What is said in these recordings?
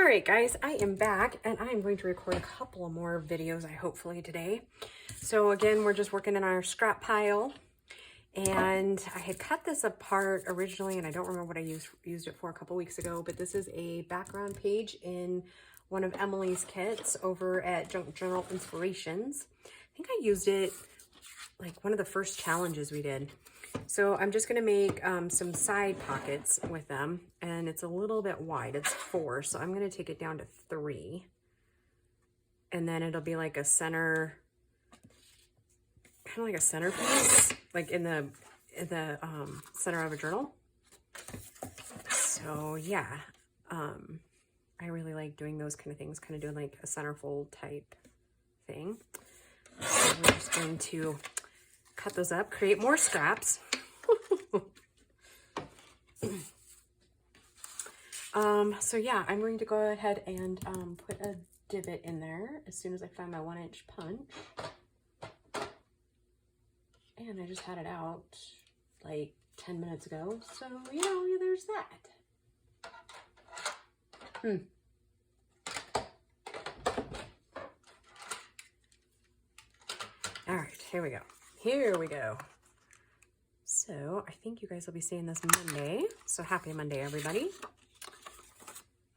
Alright guys, I am back and I'm going to record a couple more videos hopefully today. So again, we're just working in our scrap pile, and I had cut this apart originally and I don't remember what I used it for a couple weeks ago, but this is a background page in one of Emily's kits over at Junk Journal Inspirations. I think I used it like one of the first challenges we did. So I'm just going to make some side pockets with them, and it's a little bit wide. It's 4, so I'm going to take it down to 3, and then it'll be like a center, kind of like a centerpiece, like in the center of a journal. So yeah, I really like doing those kind of things, kind of doing like a centerfold type thing. So we're just going to cut those up, create more scraps. So yeah, I'm going to go ahead and put a divot in there as soon as I find my 1-inch punch. And I just had it out like 10 minutes ago, so you know, there's that. All right, here we go. Here we go. So I think you guys will be seeing this Monday. So happy Monday, everybody.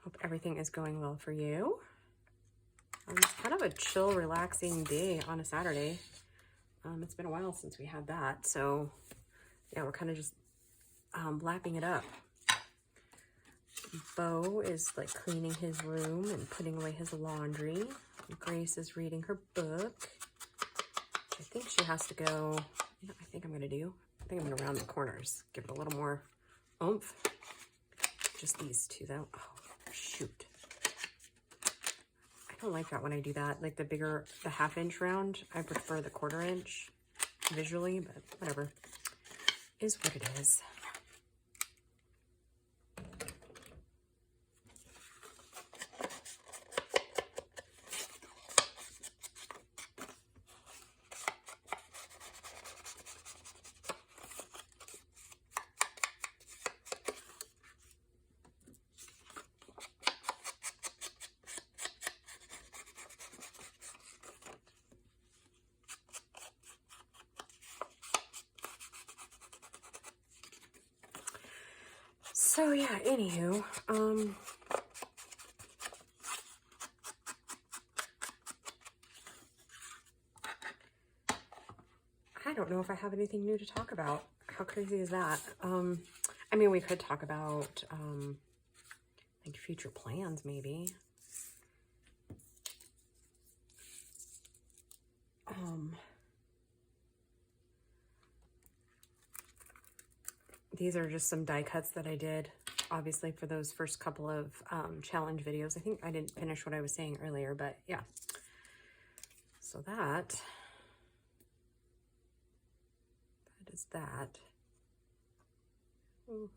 Hope everything is going well for you. It's kind of a chill, relaxing day on a Saturday. It's been a while since we had that. So yeah, we're kind of just lapping it up. Bo is like cleaning his room and putting away his laundry. Grace is reading her book. I think she has to go, you know, I think I'm going to round the corners, give it a little more oomph. Just these two though. Oh, shoot. I don't like that when I do that. Like the 1/2-inch round. I prefer the 1/4 inch visually, but whatever. Is what it is. So yeah, anywho, I don't know if I have anything new to talk about. How crazy is that? I mean, we could talk about, like future plans maybe. These are just some die cuts that I did, obviously, for those first couple of challenge videos. I think I didn't finish what I was saying earlier, but yeah. So that is that. Ooh.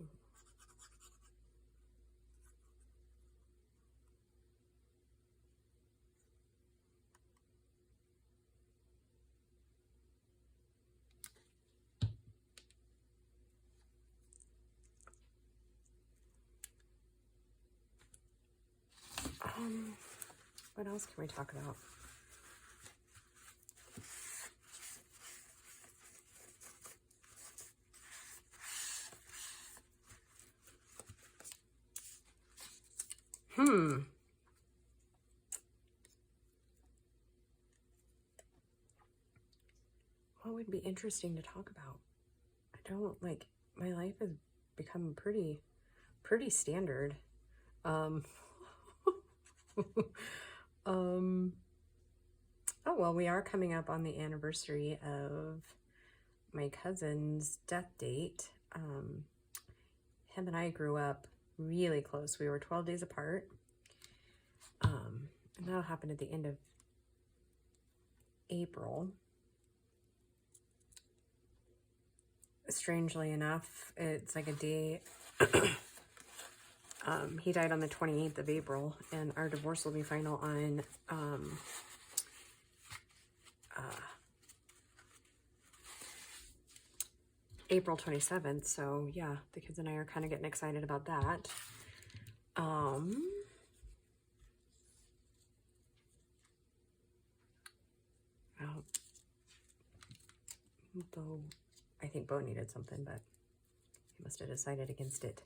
What else can we talk about? What would be interesting to talk about? I don't, like, my life has become pretty standard. Oh, well, we are coming up on the anniversary of my cousin's death date. Him and I grew up really close. We were 12 days apart. And that'll happen at the end of April. Strangely enough, it's like a day. He died on the 28th of April, and our divorce will be final on April 27th. So yeah, the kids and I are kind of getting excited about that. I think Bo needed something, but he must have decided against it.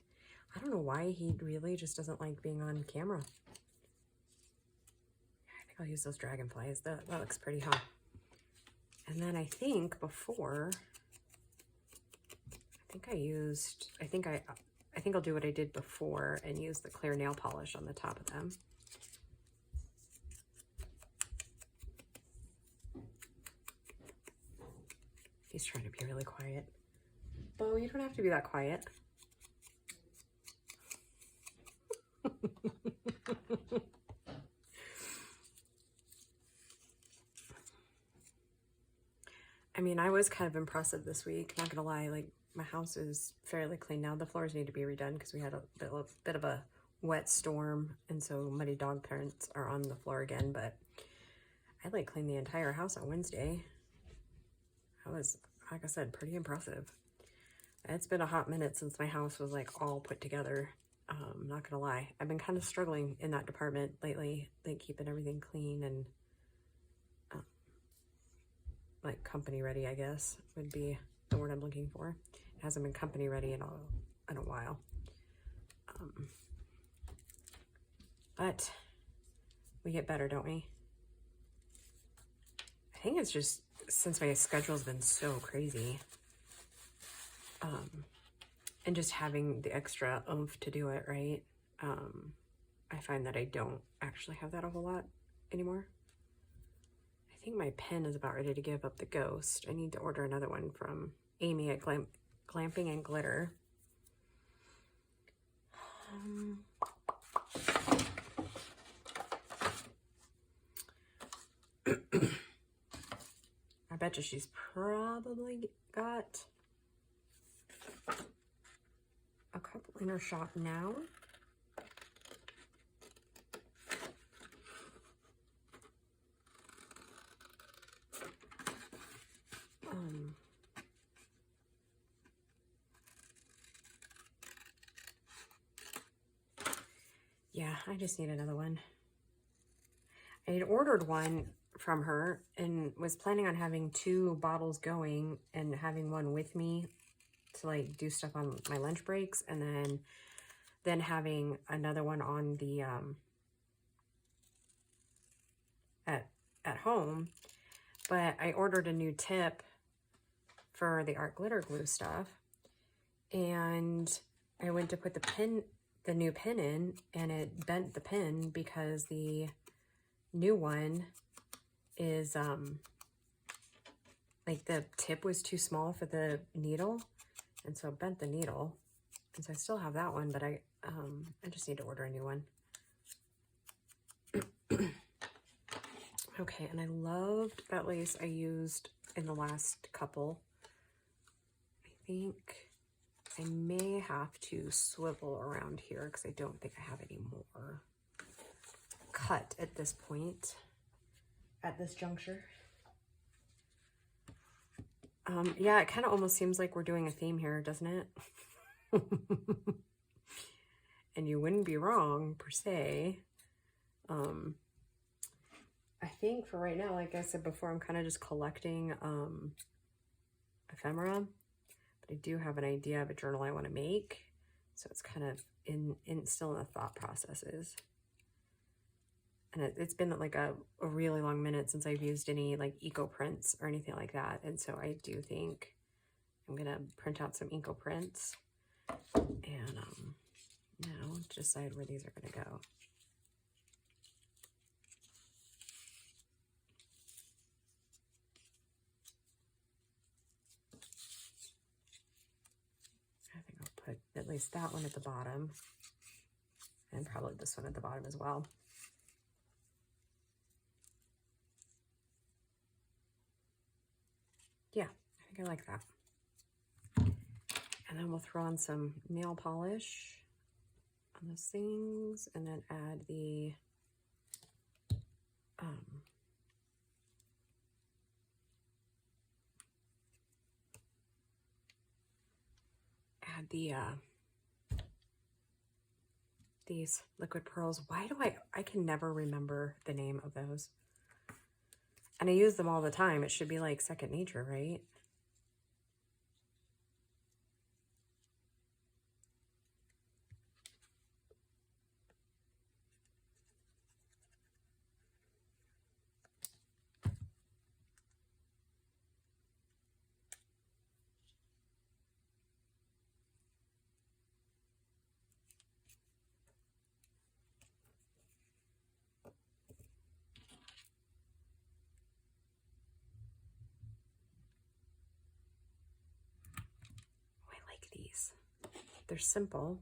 I don't know why he really just doesn't like being on camera. I think I'll use those dragonflies. That looks pretty hot. And then I think before, I think I'll do what I did before and use the clear nail polish on the top of them. He's trying to be really quiet. Bo, you don't have to be that quiet. I mean, I was kind of impressive this week, not gonna lie. Like, my house is fairly clean now. The floors need to be redone because we had a bit of a wet storm, and so muddy dog prints are on the floor again, but I like cleaned the entire house on Wednesday. I was, like I said, pretty impressive. It's been a hot minute since my house was like all put together. Not gonna lie, I've been kind of struggling in that department lately, like keeping everything clean and like company ready, I guess would be the word I'm looking for. It hasn't been company ready in a while. But we get better, don't we? I think it's just since my schedule's been so crazy, and just having the extra oomph to do it, right? I find that I don't actually have that a whole lot anymore. I think my pen is about ready to give up the ghost. I need to order another one from Amy at Glamping and Glitter. I bet you she's probably got a couple in her shop now. Yeah, I just need another one. I had ordered one from her and was planning on having 2 bottles going and having one with me to like do stuff on my lunch breaks, and then having another one on the at home. But I ordered a new tip for the art glitter glue stuff, and I went to put the new pin in, and it bent the pin because the new one is like the tip was too small for the needle, and so it bent the needle. And so I still have that one, but I just need to order a new one. Okay, and I loved that lace I used in the last couple. I think I may have to swivel around here because I don't think I have any more cut at this point, at this juncture. Yeah, it kind of almost seems like we're doing a theme here, doesn't it? And you wouldn't be wrong, per se. I think for right now, like I said before, I'm kind of just collecting ephemera. But I do have an idea of a journal I want to make. So it's kind of still in the thought processes. And it's been like a really long minute since I've used any like eco prints or anything like that. And so I do think I'm going to print out some eco prints and now decide where these are going to go. I think I'll put at least that one at the bottom and probably this one at the bottom as well. Yeah, I think I like that. And then we'll throw on some nail polish on those things, and then add the these liquid pearls. Why do I can never remember the name of those. And I use them all the time. It should be like second nature, right? like these. They're simple,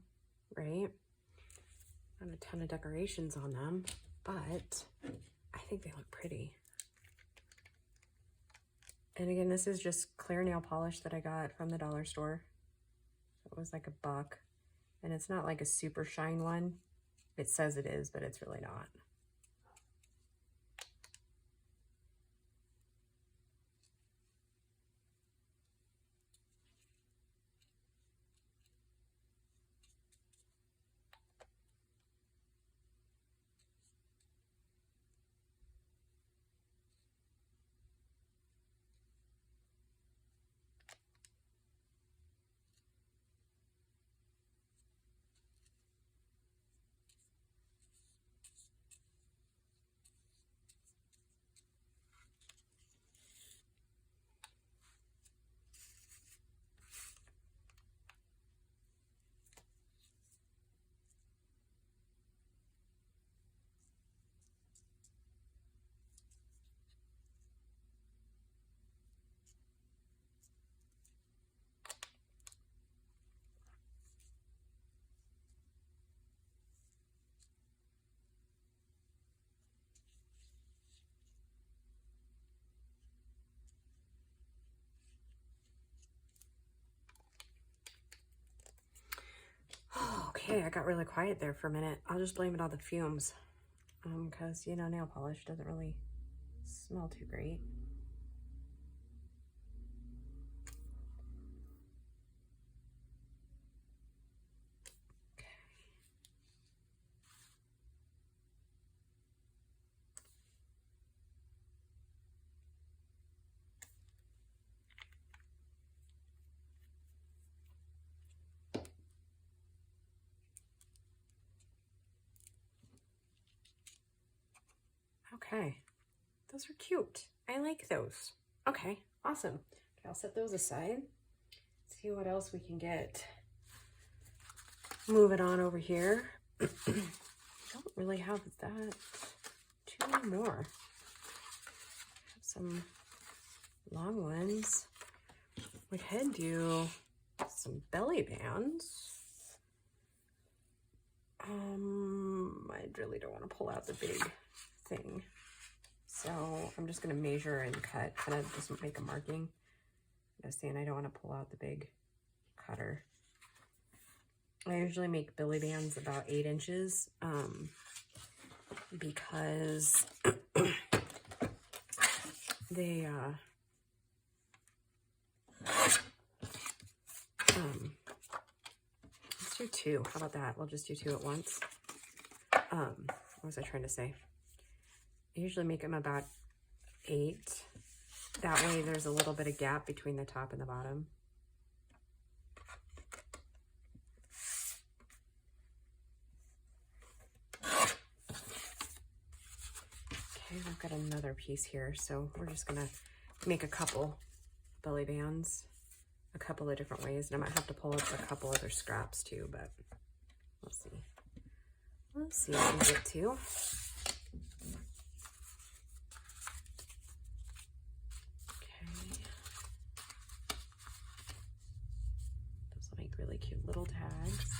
right? Not a ton of decorations on them, but I think they look pretty. And again, this is just clear nail polish that I got from the dollar store. It was like $1, and it's not like a super shine one. It says it is, but it's really not. Okay, I got really quiet there for a minute. I'll just blame it on the fumes, because, you know, nail polish doesn't really smell too great. Okay, those are cute. I like those. Okay, awesome. Okay, I'll set those aside. See what else we can get. Move it on over here. I don't really have that too many more. Have some long ones. We could do some belly bands. I really don't want to pull out the big thing, so I'm just going to measure and cut, kind of just make a marking. And I don't want to pull out the big cutter. I usually make belly bands about 8 inches, because they let's do 2. How about that? We'll just do 2 at once. What was I trying to say? I usually make them about 8. That way there's a little bit of gap between the top and the bottom. Okay, I've got another piece here, so we're just gonna make a couple belly bands a couple of different ways, and I might have to pull up a couple other scraps too, but we'll see. Let's see what we get to. Okay. Those will make really cute little tags.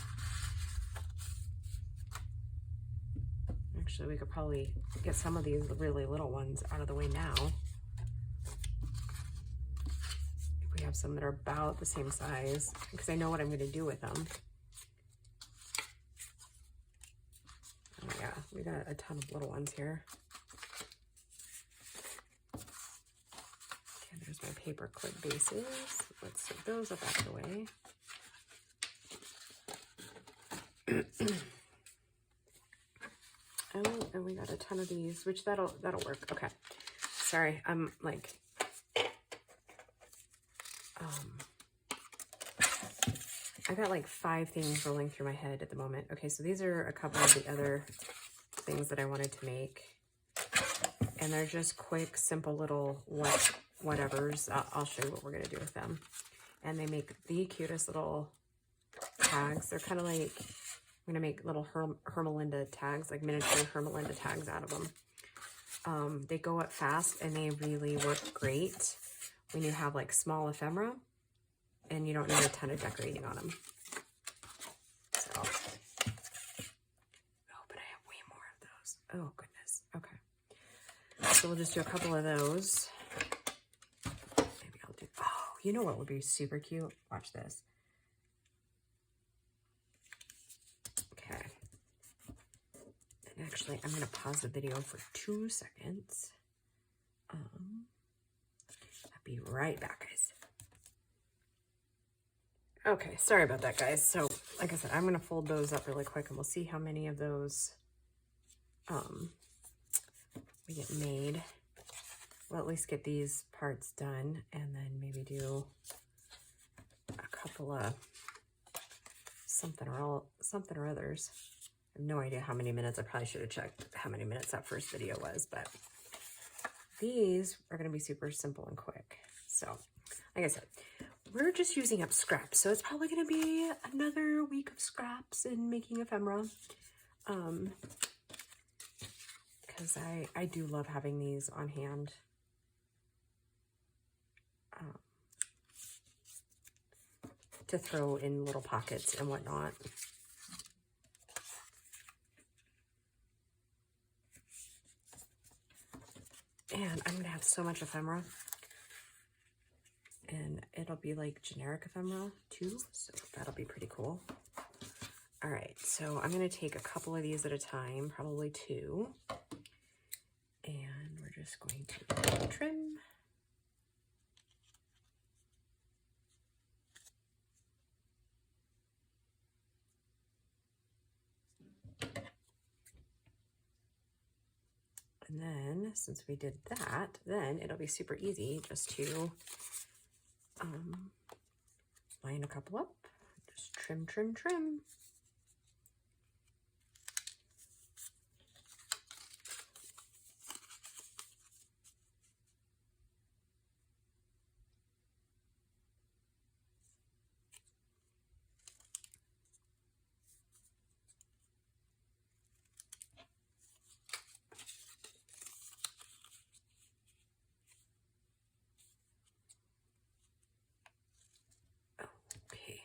Actually, we could probably get some of these really little ones out of the way now. If we have some that are about the same size, because I know what I'm going to do with them. Oh yeah, we got a ton of little ones here. Okay, there's my paper clip bases. Let's take those up out of the way. Oh, and we got a ton of these, which that'll work. Okay, sorry, I'm like, I got like 5 things rolling through my head at the moment. Okay, so these are a couple of the other things that I wanted to make, and they're just quick, simple little whatevers. I'll show you what we're gonna do with them. And they make the cutest little tags. They're kind of like, I'm gonna make little Hermelinda tags, like miniature Hermelinda tags out of them. They go up fast, and they really work great when you have like small ephemera. and you don't need a ton of decorating on them. So, oh, but I have way more of those. Oh, goodness. Okay. So we'll just do a couple of those. Maybe I'll do, oh, you know what would be super cute? Watch this. Okay. And actually, I'm going to pause the video for 2 seconds. I'll be right back, guys. Okay, sorry about that, guys. So, like I said, I'm going to fold those up really quick, and we'll see how many of those we get made. We'll at least get these parts done, and then maybe do a couple of something or others. I have no idea how many minutes. I probably should have checked how many minutes that first video was, but these are going to be super simple and quick. So, like I said, we're just using up scraps, so it's probably going to be another week of scraps and making ephemera. Because I do love having these on hand. To throw in little pockets and whatnot. And I'm going to have so much ephemera. And it'll be like generic ephemera too, so that'll be pretty cool. All right, so I'm going to take a couple of these at a time, probably 2. And we're just going to trim. And then, since we did that, then it'll be super easy just to line a couple up. Just trim, trim, trim. Okay.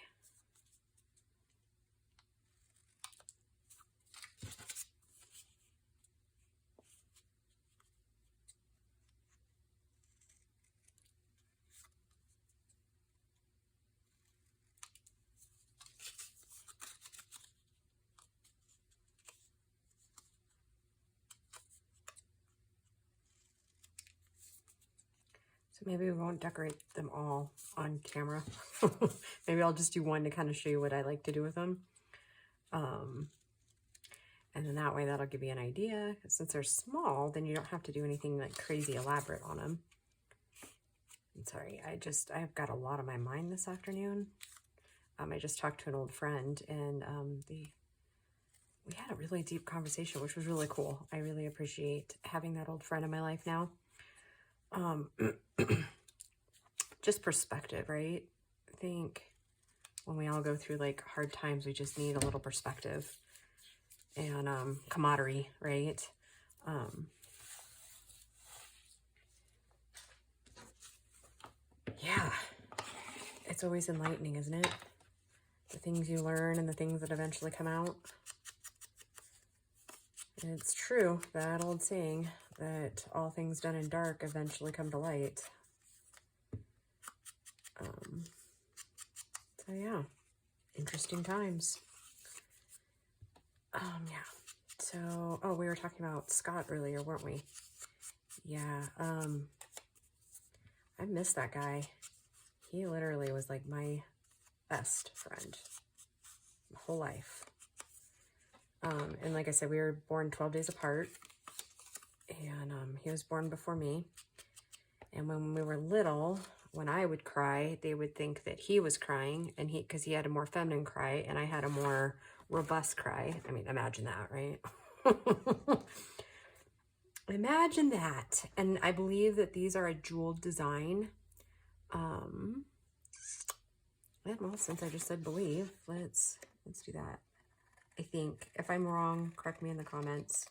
So maybe we won't decorate them all on camera. Maybe I'll just do one to kind of show you what I like to do with them. And then that way that'll give you an idea. Since they're small, then you don't have to do anything like crazy elaborate on them. I'm sorry, I've got a lot on my mind this afternoon. I just talked to an old friend, and we had a really deep conversation, which was really cool. I really appreciate having that old friend in my life now. Just perspective, right? I think when we all go through like hard times, we just need a little perspective and camaraderie, right? Yeah, it's always enlightening, isn't it? The things you learn and the things that eventually come out. And it's true, that old saying that all things done in dark eventually come to light. So yeah, interesting times. Yeah. So, oh, we were talking about Scott earlier, weren't we? Yeah. I miss that guy. He literally was like my best friend my whole life. And like I said, we were born 12 days apart, and he was born before me. And when we were little, when I would cry, they would think that he was crying, and because he had a more feminine cry, and I had a more robust cry. I mean, imagine that, right? Imagine that. And I believe that these are a jeweled design. And well, since I just said believe, let's do that. I think. If I'm wrong, correct me in the comments.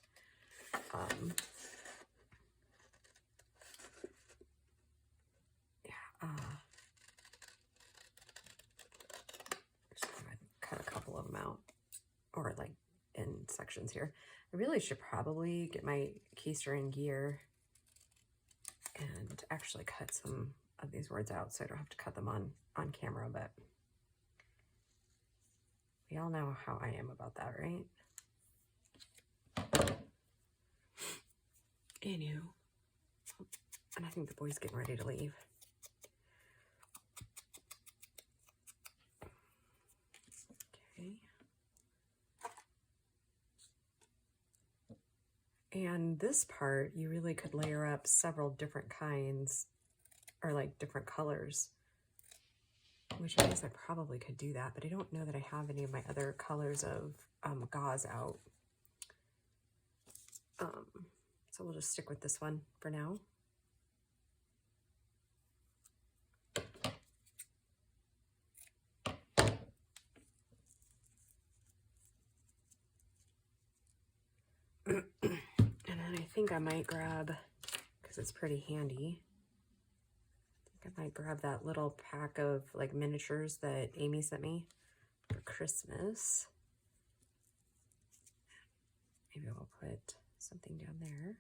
or like in sections here. I really should probably get my keister in gear and actually cut some of these words out so I don't have to cut them on camera, but we all know how I am about that, right? Anywho, and I think the boy's getting ready to leave. Okay. And this part, you really could layer up several different kinds or like different colors, which I guess I probably could do that, but I don't know that I have any of my other colors of gauze out. So we'll just stick with this one for now. And then I think I might grab, because it's pretty handy, I think I might grab that little pack of like miniatures that Amy sent me for Christmas. Maybe we'll put something down there.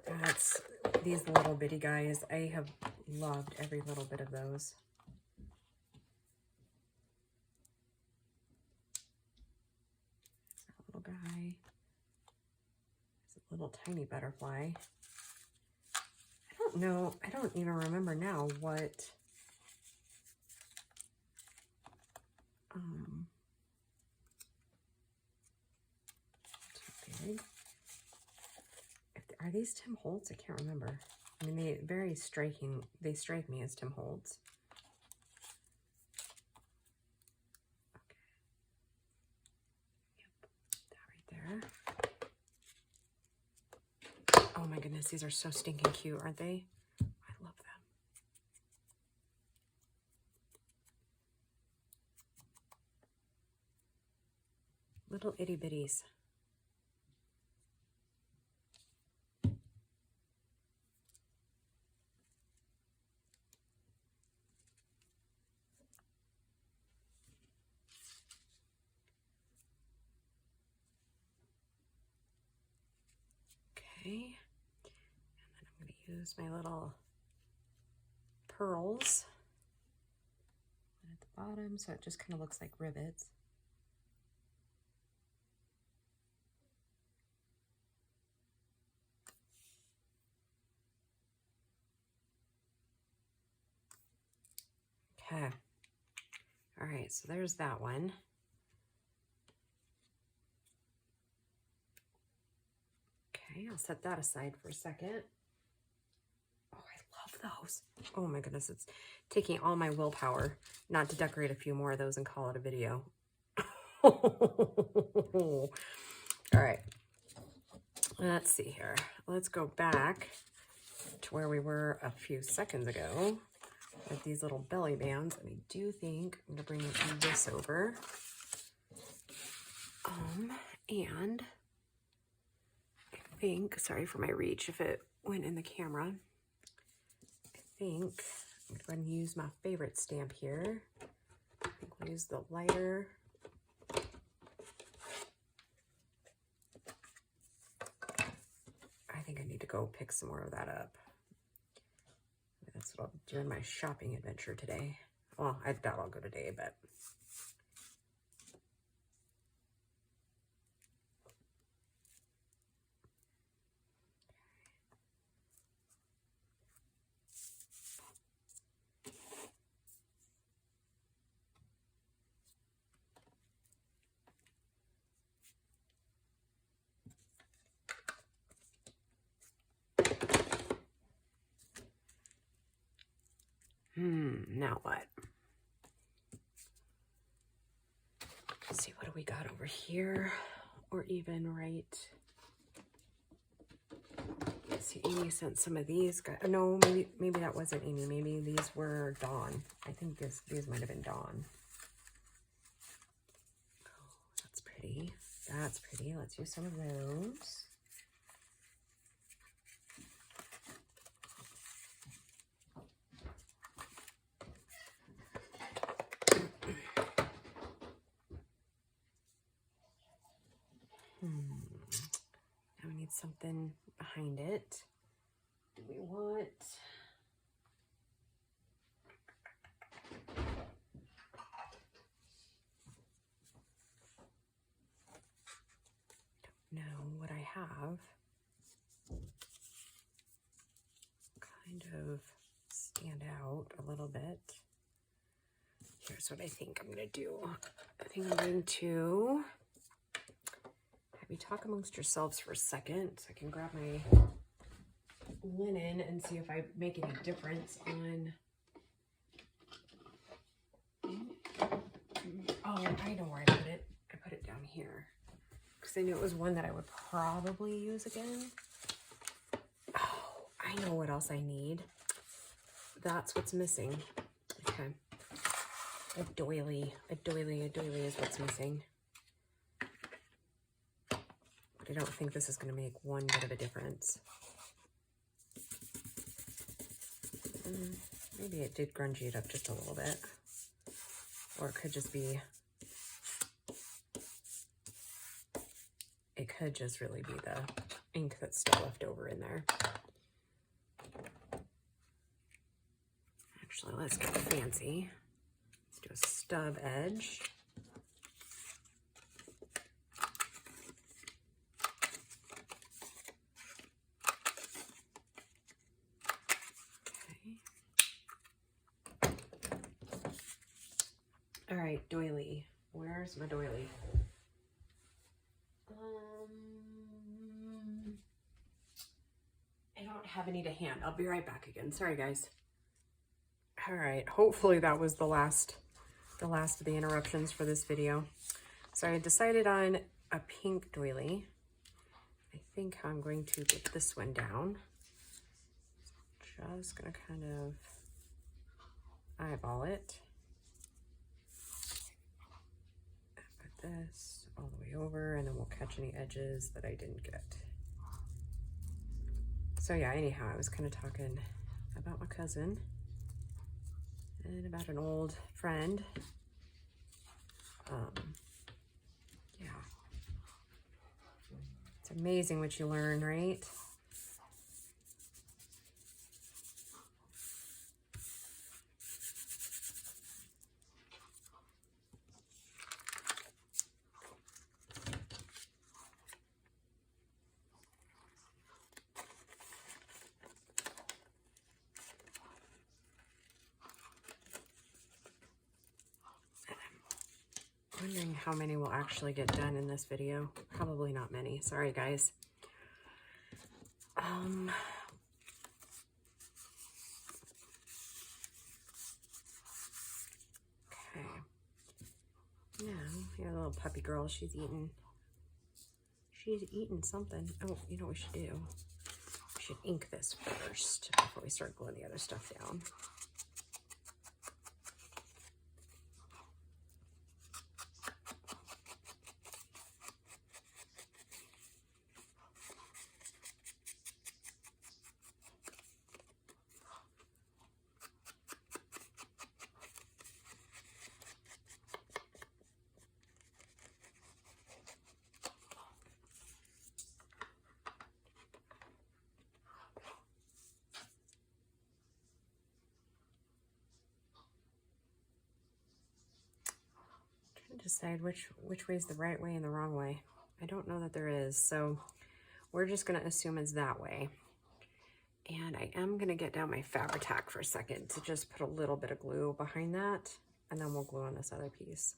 That's these little bitty guys. I have loved every little bit of those. That little guy. It's a little tiny butterfly. I don't know. I don't even remember now what too big. Are these Tim Holtz? I can't remember. I mean, they strike me as Tim Holtz. Okay. Yep, that right there. Oh my goodness, these are so stinking cute, aren't they? I love them. Little itty bitties. Okay, and then I'm going to use my little pearls at the bottom so it just kind of looks like rivets. Okay, all right, so there's that one. Okay, I'll set that aside for a second. Oh, I love those. Oh my goodness, it's taking all my willpower not to decorate a few more of those and call it a video. All right, let's see here. Let's go back to where we were a few seconds ago with these little belly bands. And I do think I'm gonna bring this over. And I think, sorry for my reach if it went in the camera. I think I'm going to use my favorite stamp here. I think we'll use the lighter. I think I need to go pick some more of that up. That's what I'll do in my shopping adventure today. Well, I doubt I'll go today, but now what? Let's see, what do we got over here? Or even right, see, Amy sent some of these guys. No, maybe that wasn't Amy. Maybe these were Dawn. I think these might have been Dawn. Oh, that's pretty. That's pretty. Let's use some of those. Now we need something behind it. Do we want... Don't know what I have. Kind of stand out a little bit. Here's what I think I'm going to do. I think I'm going to have you talk amongst yourselves for a second so I can grab my linen and see if I make any difference on... Oh, I know where I put it. I put it down here because I knew it was one that I would probably use again. Oh, I know what else I need. That's what's missing. Okay. A doily is what's missing. But I don't think this is going to make one bit of a difference. Maybe it did grungy it up just a little bit. Or it could just be... It could just really be the ink that's still left over in there. Actually, let's get fancy. Let's do a stub edge. Okay. All right, doily. Where's my doily? I don't have any to hand. I'll be right back again. Sorry, guys. All right. Hopefully that was the last of the interruptions for this video. So I decided on a pink doily. I think I'm going to get this one down. Just gonna kind of eyeball it. Put this all the way over, and then we'll catch any edges that I didn't get. So yeah, anyhow, I was kind of talking about my cousin and about an old friend. Yeah. It's amazing what you learn, right? Wondering how many will actually get done in this video. Probably not many. Sorry, guys. Okay. Now, your little puppy girl, she's eating something. Oh, you know what we should do? We should ink this first before we start gluing the other stuff down. Decide which way is the right way and the wrong way. I don't know that there is, so we're just going to assume it's that way. And I am going to get down my Fabri-Tac for a second to just put a little bit of glue behind that, and then we'll glue on this other piece.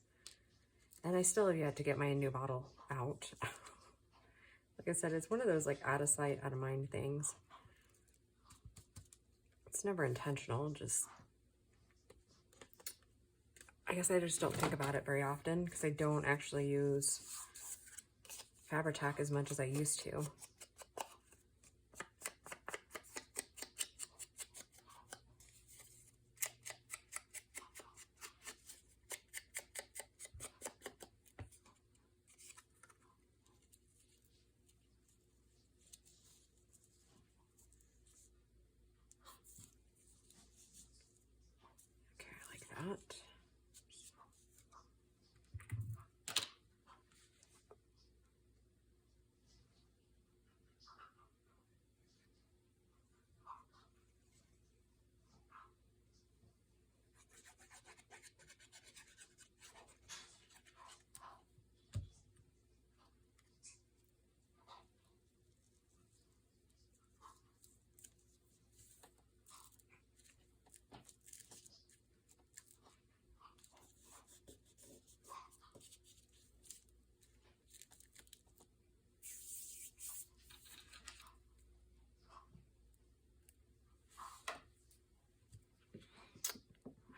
And I still have yet to get my new bottle out. Like I said, it's one of those like out of sight, out of mind things. It's never intentional, just I guess I just don't think about it very often because I don't actually use Fabri-Tac as much as I used to. that.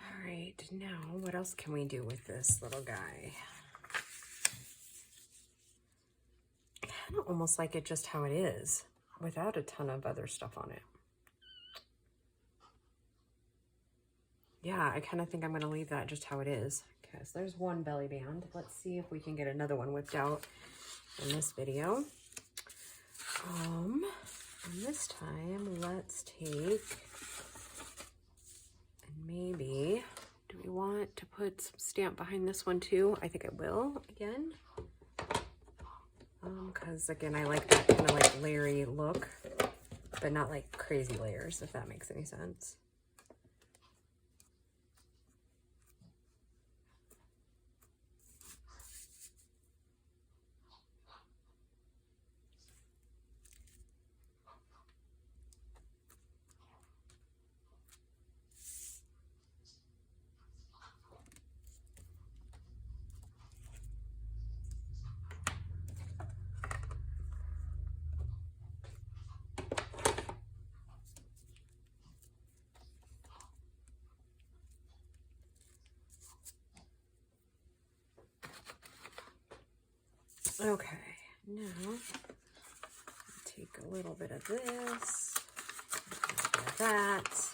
All right, now what else can we do with this little guy? I kind of almost like it just how it is, without a ton of other stuff on it. Yeah, I kind of think I'm going to leave that just how it is. Okay, so there's one belly band. Let's see if we can get another one whipped out in this video. And this time, let's take, and maybe, do we want to put some stamp behind this one too? I think I will again. Because again, I like that kind of like layering look, but not like crazy layers, if that makes any sense. Okay, now take a little bit of this, a little bit of that.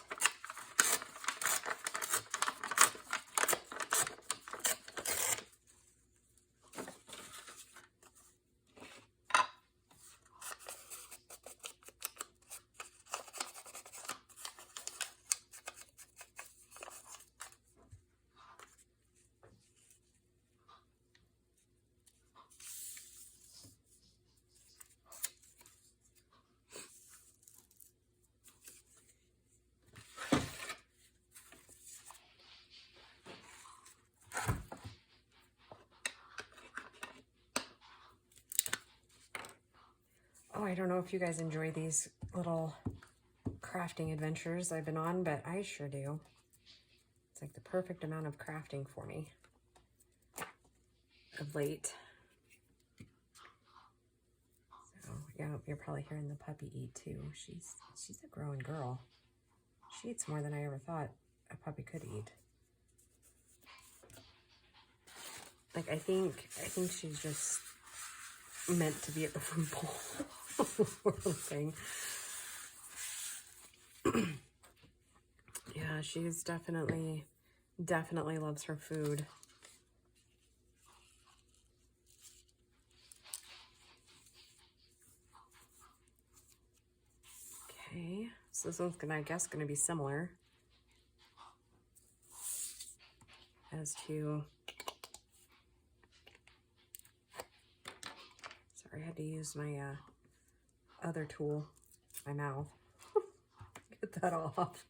Oh, I don't know if you guys enjoy these little crafting adventures I've been on, but I sure do. It's like the perfect amount of crafting for me of late. So, yeah, you're probably hearing the puppy eat too. She's a growing girl. She eats more than I ever thought a puppy could eat. Like, I think she's just meant to be at the food bowl. Thing. Yeah, she's definitely loves her food. Okay, so this one's gonna, I guess, gonna be similar as to. Sorry, I had to use my other tool, my mouth. Get that off.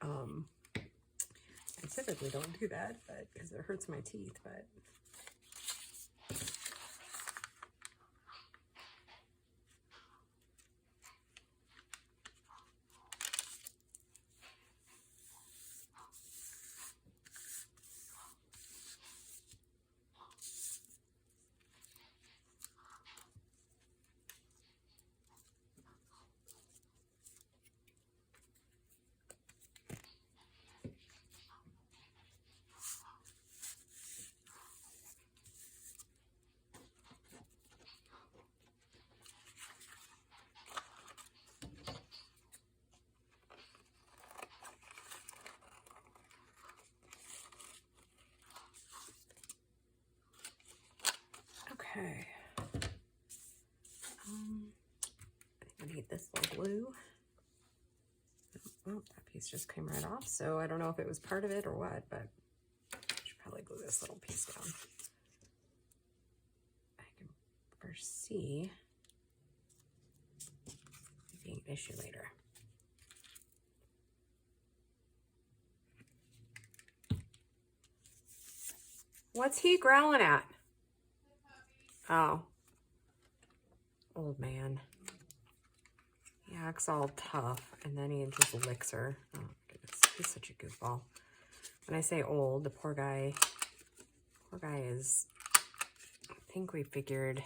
I typically don't do that, but because it hurts my teeth, but. Okay. I need this little glue. Oh, Oh, that piece just came right off, so I don't know if it was part of it or what, but I should probably glue this little piece down. I can foresee it being an issue later. What's he growling at? Oh. Old man. He acts all tough, and then he just licks her. Oh, goodness. He's such a goofball. When I say old, the poor guy is, I think we figured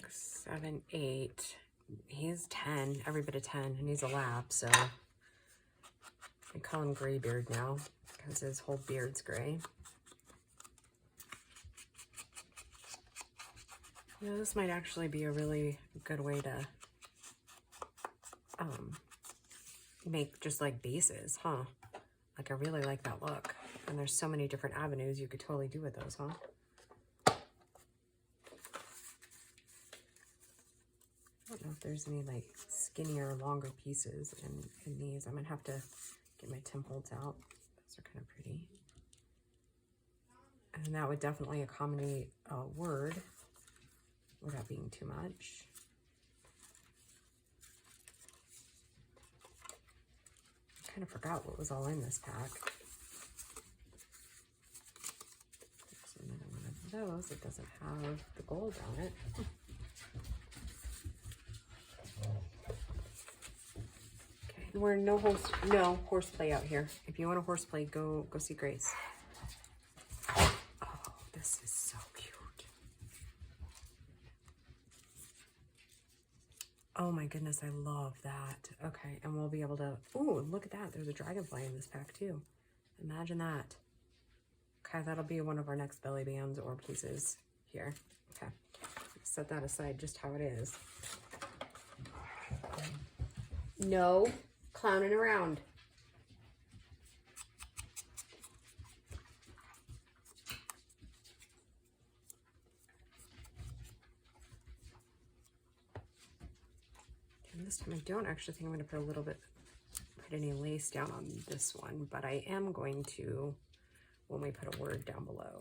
6, 7, 8. He's 10, every bit of 10, and he's a lap, so I call him Graybeard now because his whole beard's gray. You know, this might actually be a really good way to make just like bases, huh? Like I really like that look. And there's so many different avenues you could totally do with those, huh? I don't know if there's any like skinnier, longer pieces in these. I'm gonna have to get my Tim Holtz out. Those are kind of pretty. And that would definitely accommodate a word without being too much. I kind of forgot what was all in this pack. There's another one of those. It doesn't have the gold on it. Okay, we're no horseplay out here. If you want a horseplay, go see Grace. Oh, this is so cute. Oh my goodness, I love that. Okay, and we'll be able to, ooh, look at that. There's a dragonfly in this pack too. Imagine that. Okay, that'll be one of our next belly bands or pieces here. Okay, set that aside just how it is. No clowning around. And this time I don't actually think I'm going to put any lace down on this one, but I am going to when we put a word down below.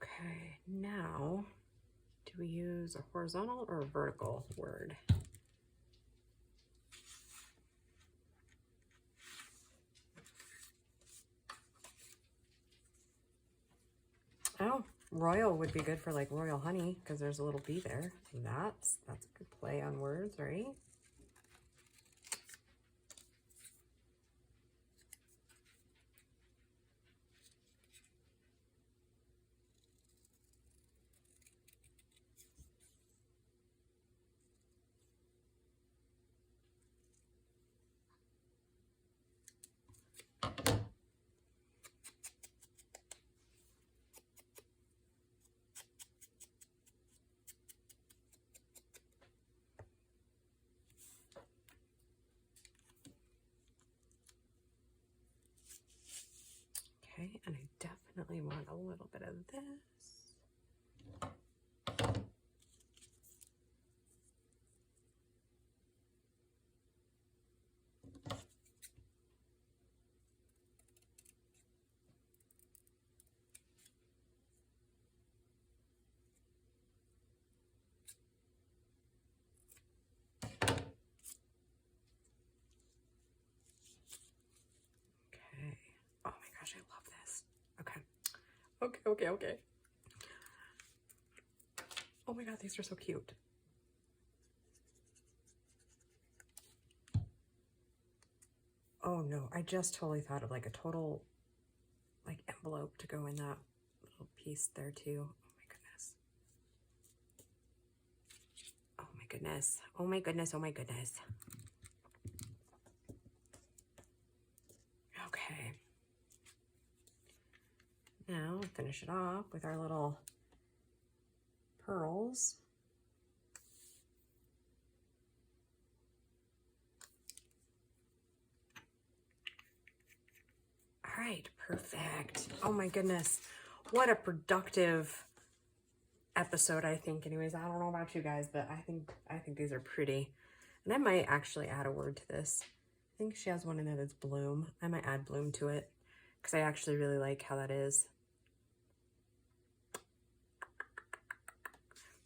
Okay, now do we use a horizontal or a vertical word? Oh, royal would be good for like royal honey because there's a little bee there. That's a good play on words, right? Okay, and I definitely want a little bit of this. Okay. Oh my gosh, I love this. Okay. Okay. Oh my god, these are so cute. Oh no, I just totally thought of like a total like envelope to go in that little piece there too. Oh my goodness. Oh my goodness. Oh my goodness. Oh my goodness. Now we'll finish it off with our little pearls. All right, perfect. Oh my goodness, what a productive episode, I think. Anyways, I don't know about you guys, but I think these are pretty. And I might actually add a word to this. I think she has one in there that's bloom. I might add bloom to it because I actually really like how that is.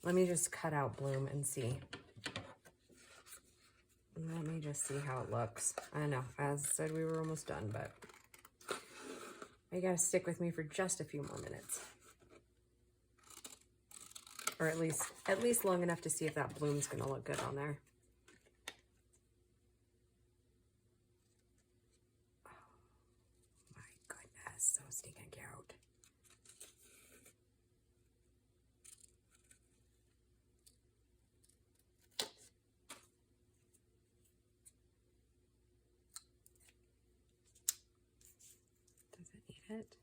Let me just cut out bloom and see. Let me just see how it looks. I know, as I said, we were almost done, but you gotta stick with me for just a few more minutes. Or at least long enough to see if that bloom's gonna look good on there. Oh my goodness, so stinking cute. Does it need it?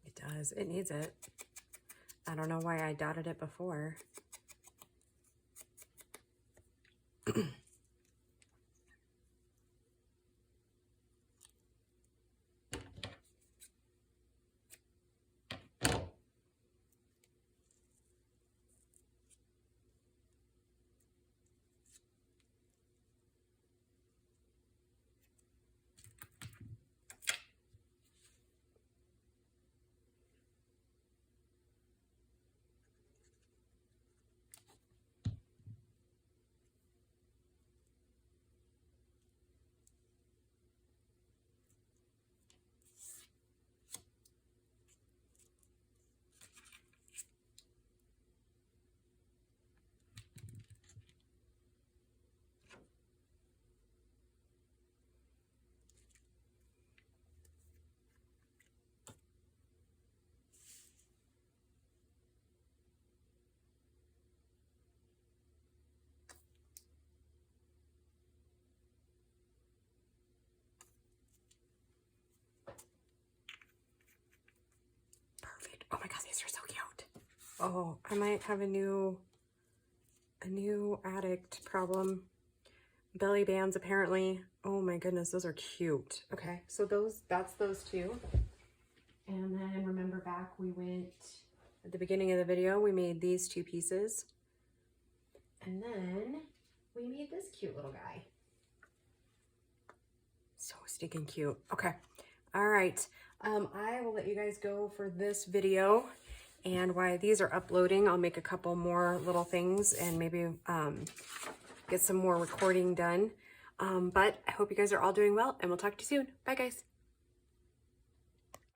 It does. It needs it. I don't know why I dotted it before. Oh my god, these are so cute. Oh, I might have a new addict problem. Belly bands, apparently. Oh my goodness, those are cute. Okay, so that's those two. And then remember back, we went at the beginning of the video, we made these two pieces. And then we made this cute little guy. So stinking cute. Okay. All right. I will let you guys go for this video. And while these are uploading, I'll make a couple more little things and maybe get some more recording done. But I hope you guys are all doing well, and we'll talk to you soon. Bye, guys.